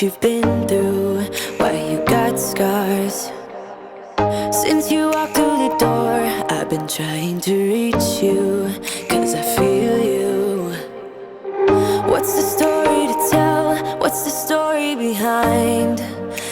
you've been through, why you got scars. Since you walked through the door, I've been trying to reach you, 'cause I feel you. What's the story to tell? What's the story behind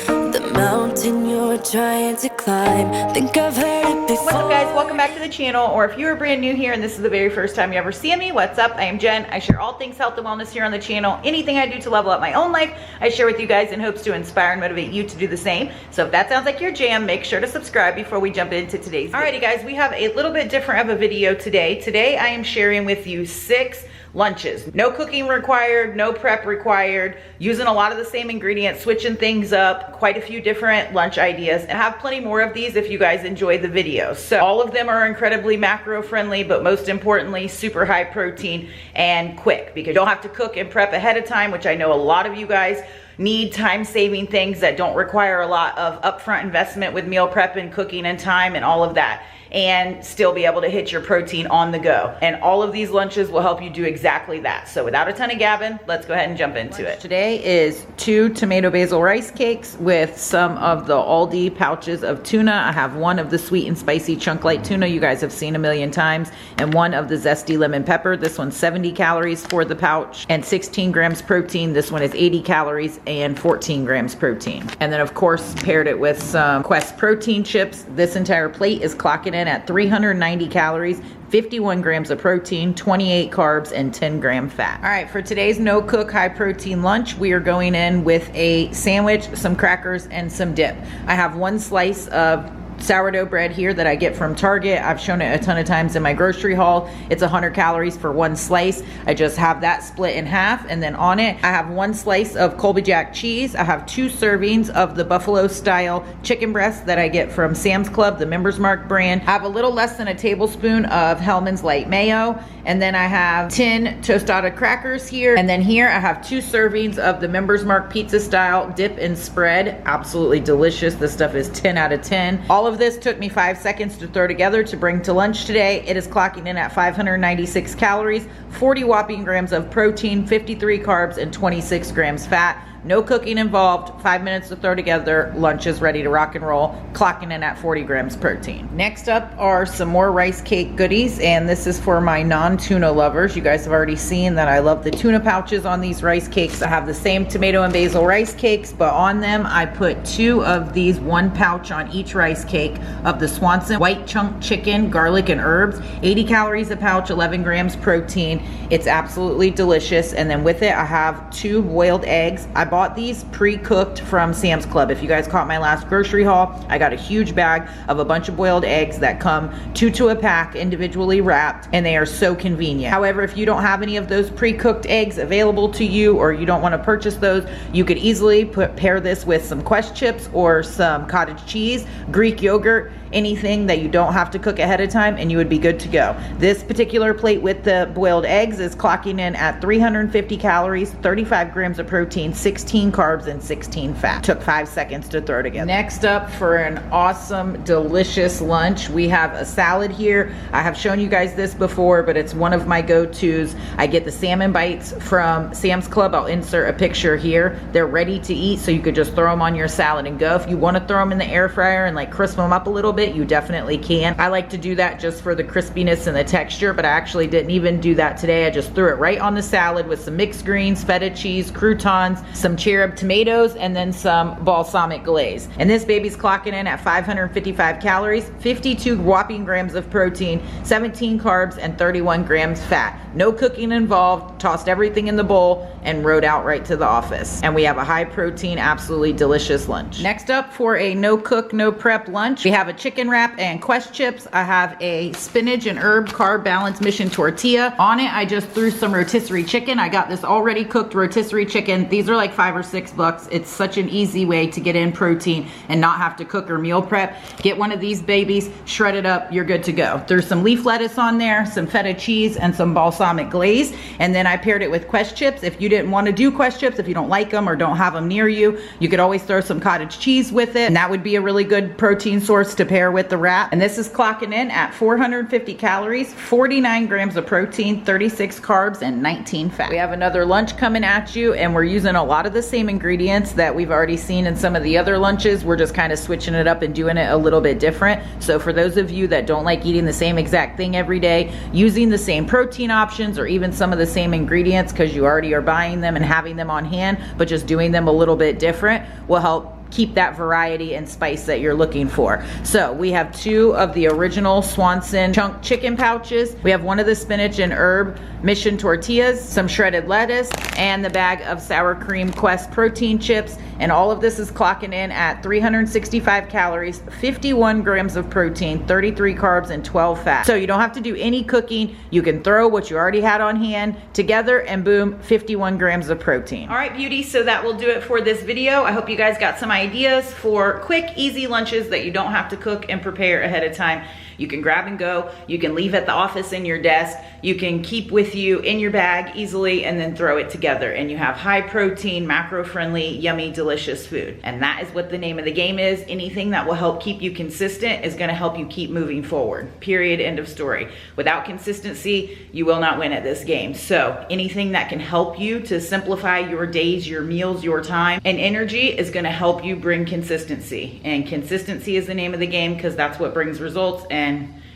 the mountain you're trying to climb? Think I've heard it before. What's up, guys? Welcome back to the channel, or if you are brand new here and this is the very first time you ever see me, what's up? I am Jen. I share all things health and wellness here on the channel. Anything I do to level up my own life, I share with you guys in hopes to inspire and motivate you to do the same. So if that sounds like your jam, make sure to subscribe before we jump into today's video. Alrighty, guys, we have a little bit different of a video today. Today I am sharing with you 6 lunches. No cooking required, no prep required, using a lot of the same ingredients, switching things up, quite a few different lunch ideas, and I have plenty more of these if you guys enjoy the videos. So all of them are incredibly macro friendly, but most importantly, super high protein and quick, because you don't have to cook and prep ahead of time, which I know a lot of you guys need time-saving things that don't require a lot of upfront investment with meal prep and cooking and time and all of that, and still be able to hit your protein on the go. And all of these lunches will help you do exactly that. So without a ton of gabbing, let's go ahead and jump into it. Today is 2 tomato basil rice cakes with some of the Aldi pouches of tuna. I have 1 of the sweet and spicy chunk light tuna you guys have seen a million times, and 1 of the zesty lemon pepper. This one's 70 calories for the pouch and 16 grams protein. This one is 80 calories and 14 grams protein. And then of course paired it with some Quest protein chips. This entire plate is clocking in at 390 calories, 51 grams of protein, 28 carbs, and 10 gram fat. All right, for today's no cook high protein lunch, we are going in with a sandwich, some crackers, and some dip. I have 1 slice of sourdough bread here that I get from Target. I've shown it a ton of times in my grocery haul. It's 100 calories for 1 slice. I just have that split in half, and then on it I have 1 slice of Colby Jack cheese. I have 2 servings of the buffalo style chicken breast that I get from Sam's Club, the Members Mark brand. I have a little less than a tablespoon of Hellmann's light mayo, and then I have 10 tostada crackers here, and then here I have 2 servings of the Members Mark pizza style dip and spread. Absolutely delicious. This stuff is 10 out of 10. All of this took me 5 seconds to throw together to bring to lunch today. It is clocking in at 596 calories, 40 whopping grams of protein, 53 carbs, and 26 grams fat. No cooking involved, 5 minutes to throw together. Lunch is ready to rock and roll, clocking in at 40 grams protein. Next up are some more rice cake goodies, and this is for my non-tuna lovers. You guys have already seen that I love the tuna pouches on these rice cakes. I have the same tomato and basil rice cakes, but on them I put 2 of these, 1 pouch on each rice cake of the Swanson white chunk chicken, garlic, and herbs. 80 calories a pouch, 11 grams protein. It's absolutely delicious. And then with it I have 2 boiled eggs. I bought these pre-cooked from Sam's Club. If you guys caught my last grocery haul, I got a huge bag of a bunch of boiled eggs that come 2 to a pack, individually wrapped, and they are so convenient. However, if you don't have any of those pre-cooked eggs available to you, or you don't want to purchase those, you could easily pair this with some Quest chips or some cottage cheese, Greek yogurt, anything that you don't have to cook ahead of time, and you would be good to go. This particular plate with the boiled eggs is clocking in at 350 calories, 35 grams of protein, 16 carbs, and 16 fat. Took 5 seconds to throw together. Next up, for an awesome, delicious lunch, we have a salad here. I have shown you guys this before, but it's one of my go-tos. I get the salmon bites from Sam's Club. I'll insert a picture here. They're ready to eat, so you could just throw them on your salad and go. If you want to throw them in the air fryer and like crisp them up a little bit, you definitely can. I like to do that just for the crispiness and the texture, but I actually didn't even do that today. I just threw it right on the salad with some mixed greens, feta cheese, croutons, some cherub tomatoes, and then some balsamic glaze. And this baby's clocking in at 555 calories, 52 whopping grams of protein, 17 carbs, and 31 grams fat. No cooking involved. Tossed everything in the bowl and rode out right to the office. And we have a high protein, absolutely delicious lunch. Next up, for a no cook, no prep lunch, we have a chicken wrap and Quest chips. I have a spinach and herb carb balance mission tortilla. On it, I just threw some rotisserie chicken. I got this already cooked rotisserie chicken. These are like $5 or $6. It's such an easy way to get in protein and not have to cook or meal prep. Get one of these babies, shred it up, you're good to go. There's some leaf lettuce on there, some feta cheese, and some balsamic glaze. And then I paired it with Quest chips. If you didn't want to do Quest chips, if you don't like them or don't have them near you, you could always throw some cottage cheese with it, and that would be a really good protein source to pair with the wrap. And this is clocking in at 450 calories, 49 grams of protein, 36 carbs, and 19 fat. We have another lunch coming at you, and we're using a lot of of the same ingredients that we've already seen in some of the other lunches. We're just kind of switching it up and doing it a little bit different. So for those of you that don't like eating the same exact thing every day, using the same protein options or even some of the same ingredients because you already are buying them and having them on hand, but just doing them a little bit different will help keep that variety and spice that you're looking for. So we have 2 of the original Swanson chunk chicken pouches. We have 1 of the spinach and herb mission tortillas, some shredded lettuce, and the bag of sour cream Quest protein chips. And all of this is clocking in at 365 calories, 51 grams of protein, 33 carbs, and 12 fat. So you don't have to do any cooking. You can throw what you already had on hand together and boom, 51 grams of protein. All right, beauty, so that will do it for this video. I hope you guys got some ideas for quick, easy lunches that you don't have to cook and prepare ahead of time. You can grab and go. You can leave at the office in your desk. You can keep with you in your bag easily and then throw it together. And you have high protein, macro friendly, yummy, delicious food. And that is what the name of the game is. Anything that will help keep you consistent is gonna help you keep moving forward. Period, end of story. Without consistency, you will not win at this game. So anything that can help you to simplify your days, your meals, your time, and energy is gonna help you bring consistency. And consistency is the name of the game because that's what brings results. And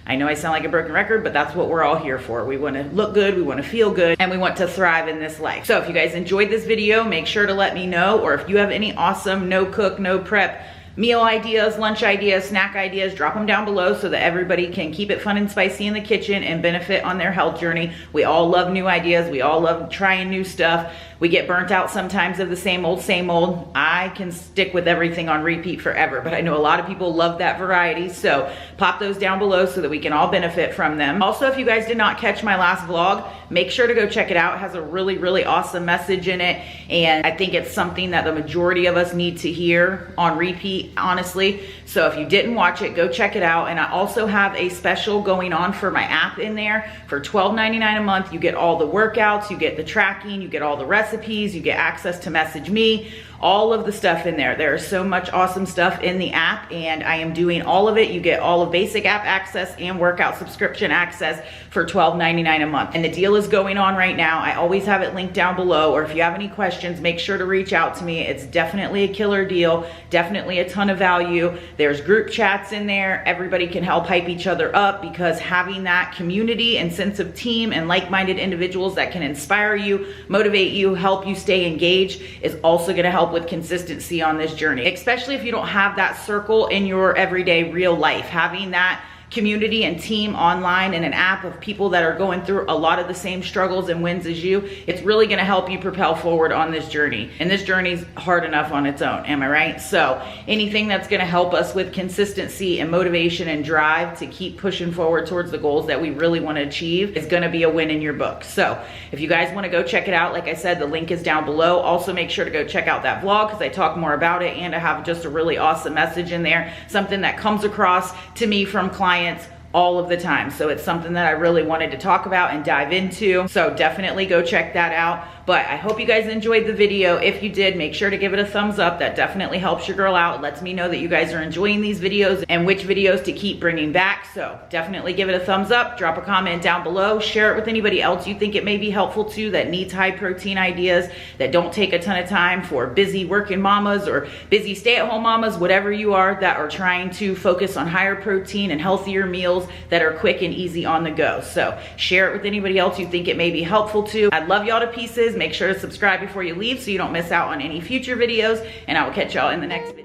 I know I sound like a broken record, but that's what we're all here for. We want to look good, we want to feel good, and we want to thrive in this life. So if you guys enjoyed this video, make sure to let me know, or if you have any awesome no cook, no prep meal ideas, lunch ideas, snack ideas, drop them down below so that everybody can keep it fun and spicy in the kitchen and benefit on their health journey. We all love new ideas. We all love trying new stuff. We get burnt out sometimes of the same old, same old. I can stick with everything on repeat forever, but I know a lot of people love that variety. So pop those down below so that we can all benefit from them. Also, if you guys did not catch my last vlog, make sure to go check it out. It has a really, really awesome message in it. And I think it's something that the majority of us need to hear on repeat, honestly. So if you didn't watch it, go check it out. And I also have a special going on for my app in there. For $12.99 a month, you get all the workouts, you get the tracking, you get all the recipes, you get access to message me, all of the stuff in there. There's so much awesome stuff in the app, and I am doing all of it. You get all of basic app access and workout subscription access for $12.99 a month. And the deal is going on right now. I always have it linked down below, or if you have any questions, make sure to reach out to me. It's definitely a killer deal, definitely a ton of value. There's group chats in there. Everybody can help hype each other up, because having that community and sense of team and like-minded individuals that can inspire you, motivate you, help you stay engaged is also going to help with consistency on this journey, especially if you don't have that circle in your everyday real life. Having that community and team online and an app of people that are going through a lot of the same struggles and wins as you, it's really going to help you propel forward on this journey. And this journey's hard enough on its own, am I right? So anything that's going to help us with consistency and motivation and drive to keep pushing forward towards the goals that we really want to achieve is going to be a win in your book. So if you guys want to go check it out, like I said, the link is down below. Also make sure to go check out that vlog, because I talk more about it, and I have just a really awesome message in there, something that comes across to me from clients all of the time. So it's something that I really wanted to talk about and dive into. So definitely go check that out. But I hope you guys enjoyed the video. If you did, make sure to give it a thumbs up. That definitely helps your girl out. It lets me know that you guys are enjoying these videos and which videos to keep bringing back. So definitely give it a thumbs up. Drop a comment down below. Share it with anybody else you think it may be helpful to, that needs high protein ideas, that don't take a ton of time for busy working mamas or busy stay-at-home mamas, whatever you are, that are trying to focus on higher protein and healthier meals that are quick and easy on the go. So share it with anybody else you think it may be helpful to. I love y'all to pieces. Make sure to subscribe before you leave so you don't miss out on any future videos, and I will catch y'all in the next video.